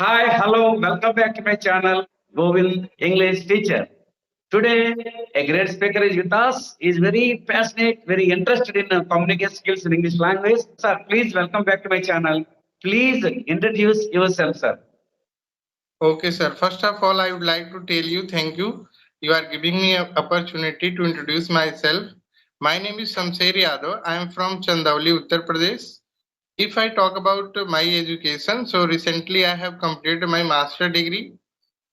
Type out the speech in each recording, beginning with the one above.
Hi, hello, welcome back to my channel, Govind English Teacher. Today, a great speaker is with us. He is very passionate, very interested in communication skills in English language. Sir, please welcome back to my channel. Please introduce yourself, sir. Okay, sir. First of all, I would like to tell you thank you. You are giving me an opportunity to introduce myself. My name is Shamsher Yadav. I am from Chandauli, Uttar Pradesh. If I talk about my education, so recently I have completed my master degree.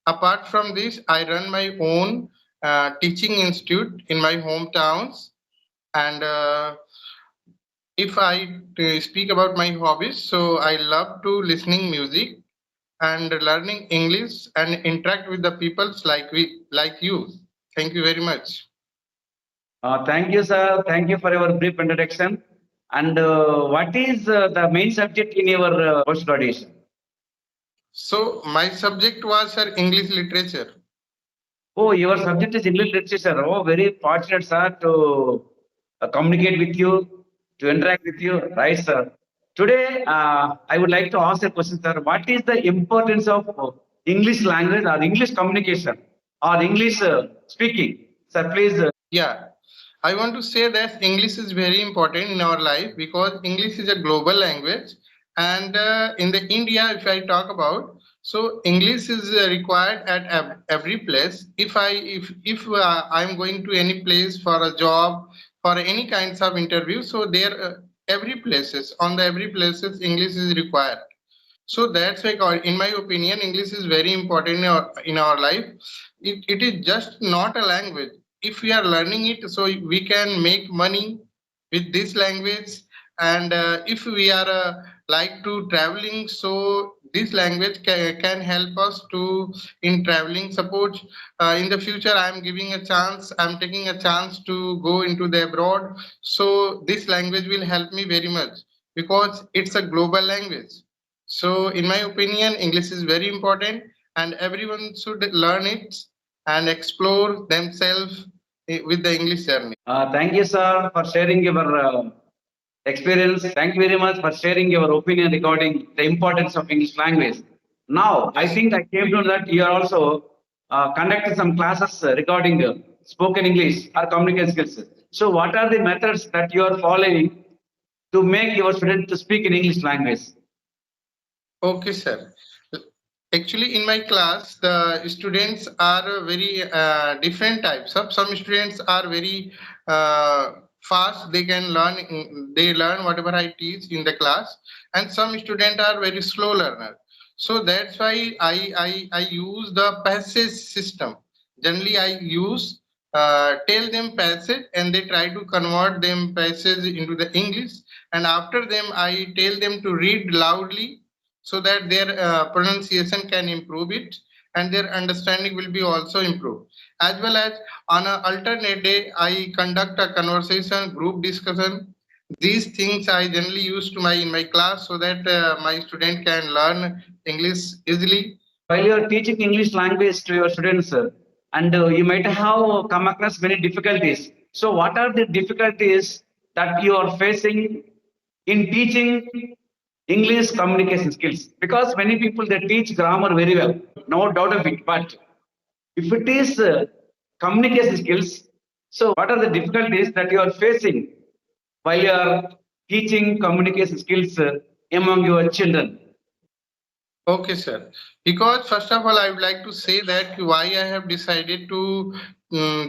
Apart from this, I run my own teaching institute in my hometowns. And if I speak about my hobbies, so I love to listening music and learning English and interact with the peoples like you. Thank you very much. Thank you, sir. Thank you for your brief introduction. And what is the main subject in your post graduation? So my subject was sir English literature. Oh, your subject is English literature, sir. Oh, very fortunate, sir, to communicate with you, to interact with you. Right, sir. Today, I would like to ask a question, sir. What is the importance of English language or English communication or English speaking? Sir, please. Yeah, I want to say that English is very important in our life because English is a global language, and in the India, if I talk about, so English is required at every place. If I'm going to any place for a job, for any kinds of interview, so there every places on the every places English is required. So that's why, in my opinion, English is very important in our life. It is just not a language. If we are learning it, so we can make money with this language. And if we are like to traveling, so this language can help us to in traveling. Suppose in the future I'm giving a chance, I'm taking a chance to go into the abroad. So this language will help me very much because it's a global language. So, in my opinion, English is very important and everyone should learn it and explore themselves with the English journey. Thank you, sir, for sharing your experience. Thank you very much for sharing your opinion regarding the importance of English language. Now, I Yes. think I came to know that you are also conducting some classes regarding spoken English or communication skills. So, what are the methods that you are following to make your students to speak in English language? Okay, sir. Actually, in my class, the students are very different types of. Some students are very fast. They can learn. They learn whatever I teach in the class, and some students are very slow learner. So that's why I use the passage system. Generally, I use tell them passage, and they try to convert them passage into the English, and after them I tell them to read loudly so that their pronunciation can improve it and their understanding will be also improved. As well as on an alternate day I conduct a conversation group discussion. These things I generally use to my in my class so that my student can learn English easily. While you are teaching English language to your students, and you might have come across many difficulties. So, what are the difficulties that you are facing in teaching English communication skills? Because many people they teach grammar very well, no doubt of it. But if it is communication skills, so what are the difficulties that you are facing while you are teaching communication skills among your children? Okay, sir. Because first of all, I would like to say that why I have decided to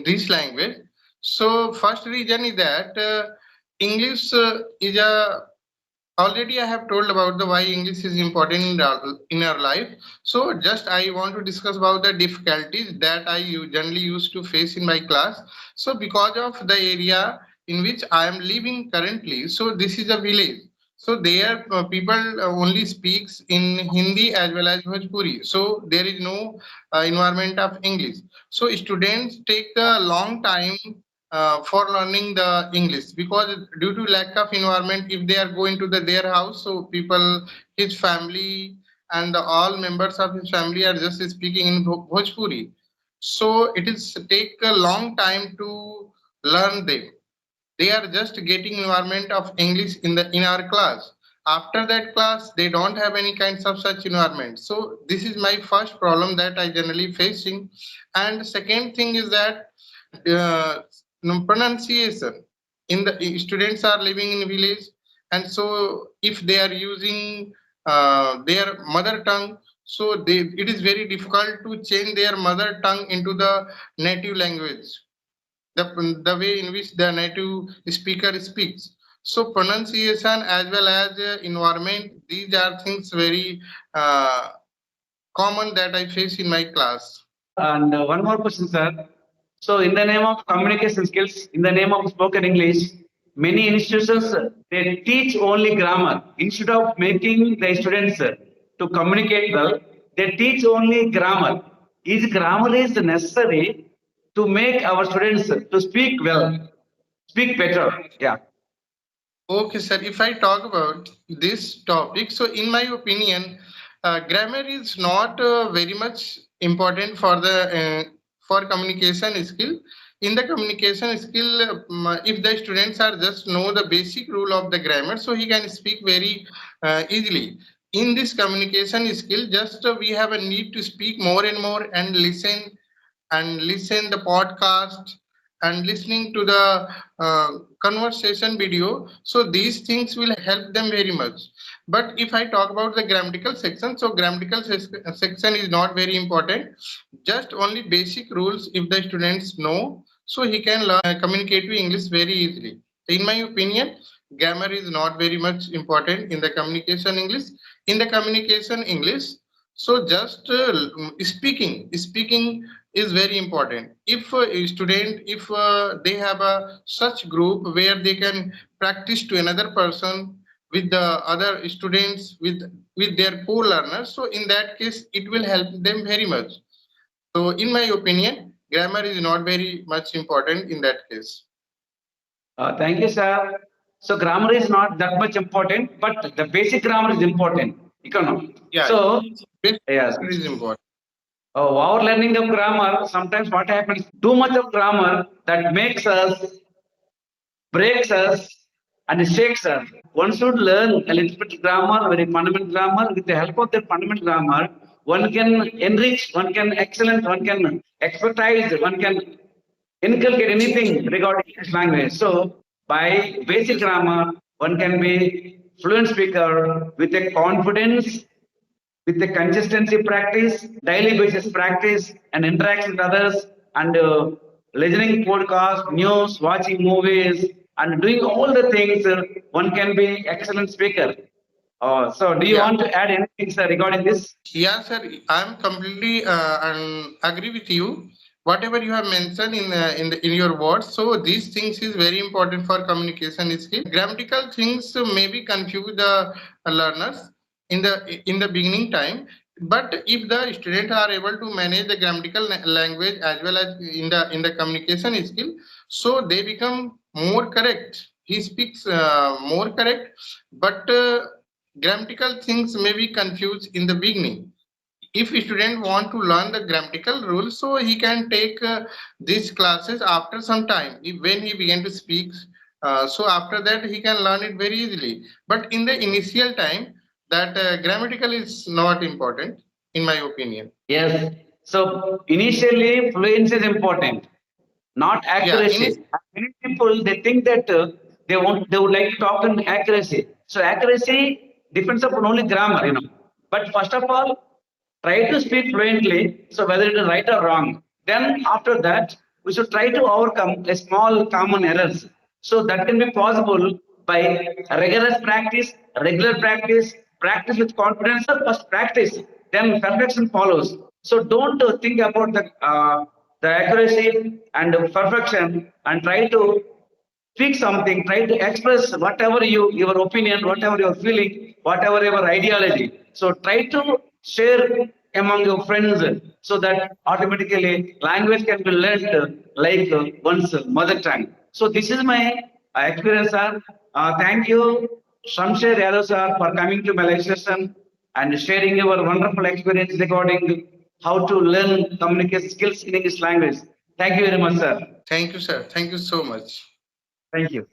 this language. So first reason is that English is a already I have told about the why English is important in our life. So just I want to discuss about the difficulties that generally used to face in my class. So because of the area in which I am living currently, so this is a village. So there people only speaks in Hindi as well as Bhojpuri. So there is no environment of English. So students take a long time for learning the English because due to lack of environment, if they are going to their house, so people, his family and all members of his family are just speaking in Bhojpuri. So it is take a long time to learn them. They are just getting environment of English in our class. After that class, they don't have any kinds of such environment. So this is my first problem that I generally facing. And second thing is that pronunciation. In the students are living in village, and so if they are using their mother tongue, so it is very difficult to change their mother tongue into the native language, the way in which the native speaker speaks. So pronunciation as well as environment, these are things very common that I face in my class. And one more question, sir. So, in the name of communication skills, in the name of spoken English, many institutions they teach only grammar instead of making the students to communicate well. They teach only grammar. Is grammar is necessary to make our students to speak well, speak better? Yeah. Okay, sir. If I talk about this topic, so in my opinion, grammar is not very much important for communication skill. In the communication skill, if the students are just know the basic rule of the grammar, so he can speak very easily. In this communication skill, just we have a need to speak more and more and listen the podcast and listening to the conversation video, so these things will help them very much. But if I talk about the grammatical section, so section is not very important, just only basic rules if the students know, so he can learn communicate with English very easily. In my opinion, grammar is not very much important in the communication English. In the communication English, so just speaking is very important. If a student, if they have a such group where they can practice to another person with the other students with their co-learners, so in that case it will help them very much. So in my opinion, grammar is not very much important in that case. Thank you, sir. So grammar is not that much important, but the basic grammar is important. Economic. Yeah, So basic yes. grammar is important. Our learning of grammar, sometimes what happens, too much of grammar that makes us, breaks us, and shakes us. One should learn a little bit grammar, very fundamental grammar. With the help of that fundamental grammar, one can enrich, one can excellent, one can expertise, one can inculcate anything regarding English language. So, by basic grammar, one can be fluent speaker with a confidence, with the consistency practice, daily basis practice, and interaction with others, and listening podcast, news, watching movies, and doing all the things, one can be excellent speaker. So, do you Yeah. want to add anything, sir, regarding this? Yeah, sir, I'm completely and agree with you. Whatever you have mentioned in your words, so these things is very important for communication skill. Grammatical things maybe confuse the learners in the beginning time, but if the students are able to manage the grammatical language as well as in the communication skill, so they become more correct. He speaks more correct, but grammatical things may be confused in the beginning. If a student want to learn the grammatical rules, so he can take these classes after some time when he begin to speak. So after that he can learn it very easily. But in the initial time, that grammatical is not important, in my opinion. Yes. So, initially, fluency is important, not Yeah, accuracy. Many people they think that they would like to talk in accuracy. So accuracy depends upon only grammar, But first of all, try to speak fluently. So whether it is right or wrong, then after that we should try to overcome a small common errors. So that can be possible by rigorous practice, regular practice, practice with confidence. First practice, then perfection follows. So don't think about the accuracy and the perfection and try to speak something, try to express whatever your opinion, whatever you're feeling, whatever your ideology. So try to share among your friends so that automatically language can be learned like one's mother tongue. So this is my experience, sir. Thank you, Shamsher Yadav, sir, for coming to my lecture session and sharing your wonderful experience regarding how to learn communication skills in English language. Thank you very much, sir. thank you, sir. Thank you so much. Thank you.